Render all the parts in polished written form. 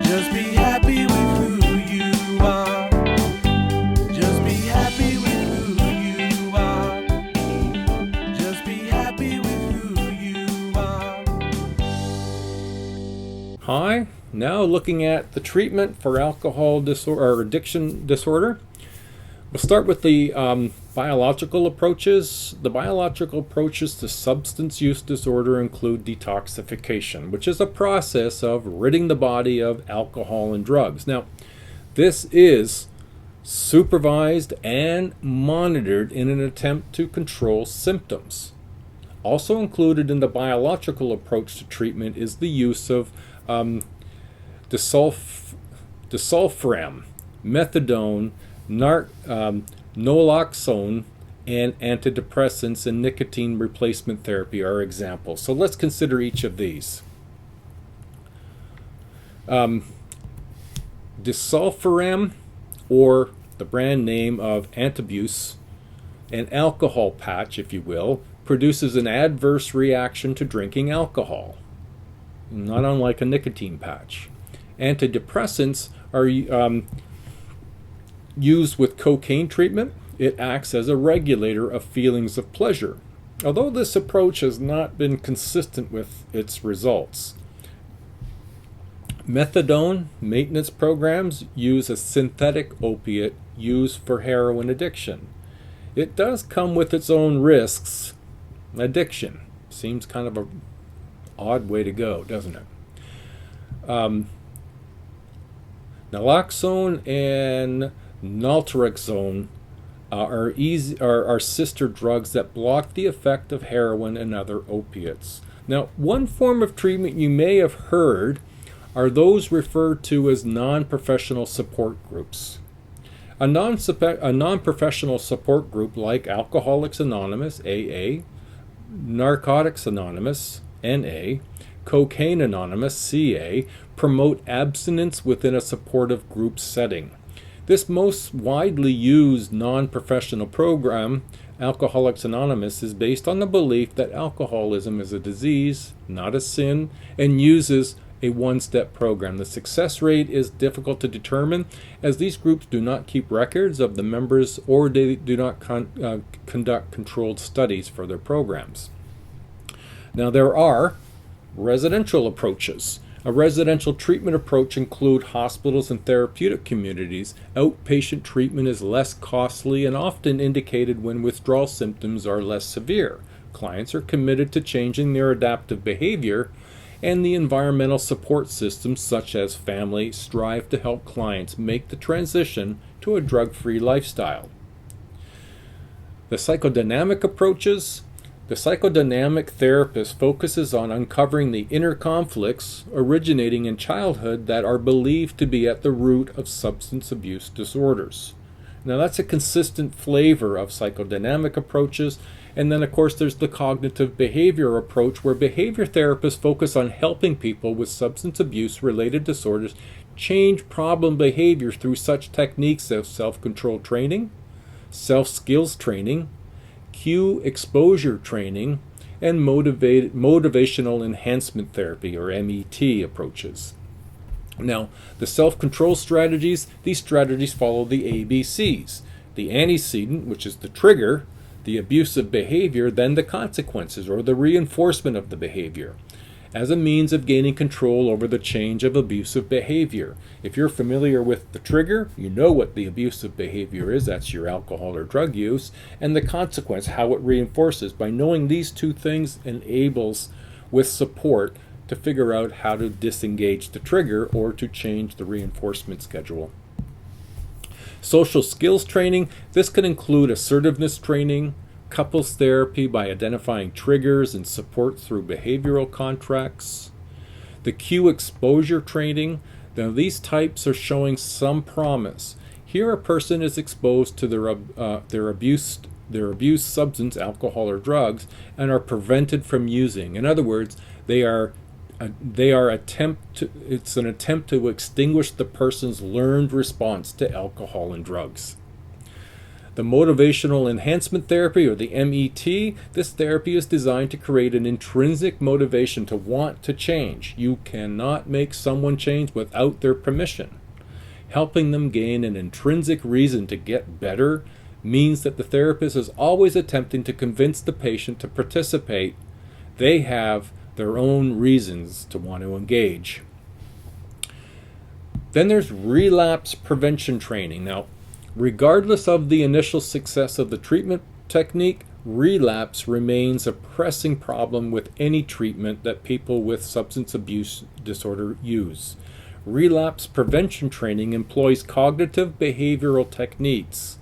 Just be happy with who you are. Just be happy with who you are. Just be happy with who you are. Hi, now looking at the treatment for alcohol disorder or addiction disorder. We'll start with the biological approaches. The biological approaches to substance use disorder include detoxification, which is a process of ridding the body of alcohol and drugs. Now, this is supervised and monitored in an attempt to control symptoms. Also included in the biological approach to treatment is the use of disulfiram, methadone, naloxone, and antidepressants and nicotine replacement therapy are examples. So let's consider each of these. Disulfiram, or the brand name of AbPsych, an alcohol patch, if you will, produces an adverse reaction to drinking alcohol, not unlike a nicotine patch. Antidepressants are used with cocaine treatment. It acts as a regulator of feelings of pleasure, although this approach has not been consistent with its results. Methadone maintenance programs use a synthetic opiate used for heroin addiction. It does come with its own risks. Addiction seems kind of an odd way to go, doesn't it? Naloxone and naltrexone are sister drugs that block the effect of heroin and other opiates. Now, one form of treatment you may have heard are those referred to as non-professional support groups. A non-professional support group like Alcoholics Anonymous, AA, Narcotics Anonymous, NA, Cocaine Anonymous, CA, promote abstinence within a supportive group setting. This most widely used non-professional program, Alcoholics Anonymous, is based on the belief that alcoholism is a disease, not a sin, and uses a one-step program. The success rate is difficult to determine, as these groups do not keep records of the members or they do not conduct controlled studies for their programs. Now, there are residential approaches. A residential treatment approach includes hospitals and therapeutic communities. Outpatient treatment is less costly and often indicated when withdrawal symptoms are less severe. Clients are committed to changing their adaptive behavior, and the environmental support systems such as family strive to help clients make the transition to a drug-free lifestyle. The psychodynamic approaches. The psychodynamic therapist focuses on uncovering the inner conflicts originating in childhood that are believed to be at the root of substance abuse disorders. Now, that's a consistent flavor of psychodynamic approaches. And then, of course, there's the cognitive behavior approach, where behavior therapists focus on helping people with substance abuse-related disorders change problem behavior through such techniques as self-control training, self-skills training, cue exposure training, and motivational enhancement therapy, or MET approaches. Now, the self-control strategies, these strategies follow the ABCs. The antecedent, which is the trigger, the abusive behavior, then the consequences, or the reinforcement of the behavior, as a means of gaining control over the change of abusive behavior. If you're familiar with the trigger, you know what the abusive behavior is. That's your alcohol or drug use. And the consequence, how it reinforces. By knowing these two things enables, with support, to figure out how to disengage the trigger or to change the reinforcement schedule. Social skills training. This can include assertiveness training, couples therapy by identifying triggers and support through behavioral contracts. The cue exposure training. Now, these types are showing some promise. Here, a person is exposed to their abused substance, alcohol or drugs, and are prevented from using. In other words, it's an attempt to extinguish the person's learned response to alcohol and drugs. The motivational enhancement therapy, or the MET, this therapy is designed to create an intrinsic motivation to want to change. You cannot make someone change without their permission. Helping them gain an intrinsic reason to get better means that the therapist is always attempting to convince the patient to participate. They have their own reasons to want to engage. Then there's relapse prevention training. Now, regardless of the initial success of the treatment technique, relapse remains a pressing problem with any treatment that people with substance abuse disorder use. Relapse prevention training employs cognitive behavioral techniques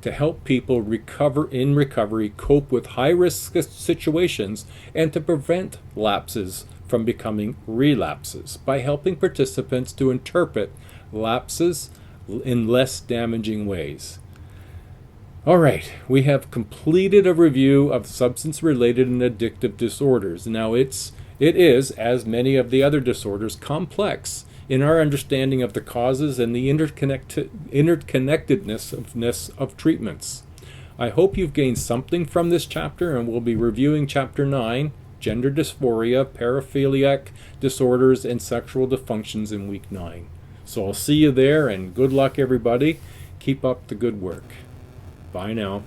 to help people in recovery cope with high-risk situations and to prevent lapses from becoming relapses by helping participants to interpret lapses in less damaging ways. All right, we have completed a review of substance-related and addictive disorders. Now it is, as many of the other disorders, complex in our understanding of the causes and the interconnectedness of treatments. I hope you've gained something from this chapter, and we'll be reviewing Chapter 9, Gender Dysphoria, Paraphiliac Disorders, and Sexual Dysfunctions in Week 9. So I'll see you there, and good luck, everybody. Keep up the good work. Bye now.